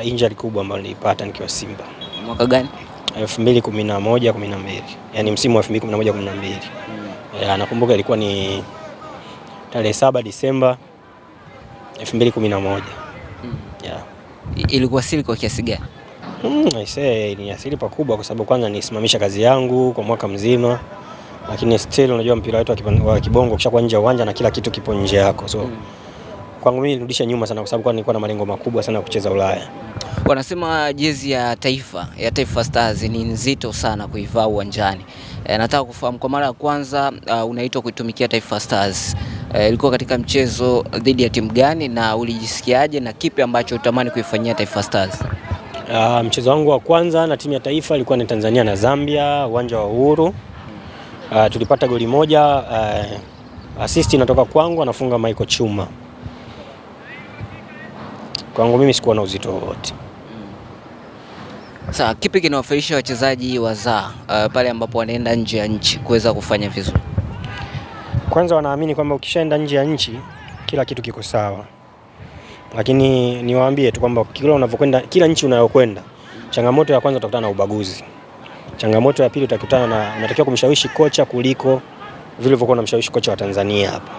Injury kubwa ambayo nilipata nikiwa Simba. Mwaka gani? 2011 12. Yaani msimu wa 2011 12. Nakumbuka ilikuwa ni tarehe 7 Disemba 2011. Yeah. Ilikuwa siri kwa kiasi gani? Ni asili pakubwa kwa sababu kwanza nisimamisha kazi yangu kwa mwaka mzima, lakini still unajua mpira wetu wa kibongo kisha kwa nje ya uwanja na kila kitu kipo nje yako. So kwangu mimi nirudisha nyuma sana kwa sababu nilikuwa na malengo makubwa sana kucheza Ulaya. Wanasema jezi ya Taifa Stars ni nzito sana kuivaa uwanjani. Nataka kufahamu kwa mara ya kwanza unaitwa kuitumikia Taifa Stars. Ilikuwa katika mchezo dhidi ya timu gani na ulijisikiaje na kipi ambacho utamani kuifanyia Taifa Stars? Mchezo wangu wa kwanza na timu ya taifa ilikuwa ni Tanzania na Zambia, uwanja wa Uhuru. Tulipata goli moja, assist inatoka kwangu, anafunga Michael Chuma. Kwangu mimi sikuwa na uzito wowote. Sasa kipi kinawafaidisha wachezaji wazaa pale ambapo wanaenda nje ya nchi kuweza kufanya vizuri? Kwanza wanaamini kwamba ukishaenda nje ya nchi kila kitu kiko sawa. Lakini niwaambie tu kwamba kila nchi unayokwenda, changamoto ya kwanza utakutana na ubaguzi. Changamoto ya pili unatakiwa kumshawishi kocha kuliko vile ulivyokuwa unamshawishi kocha wa Tanzania hapa.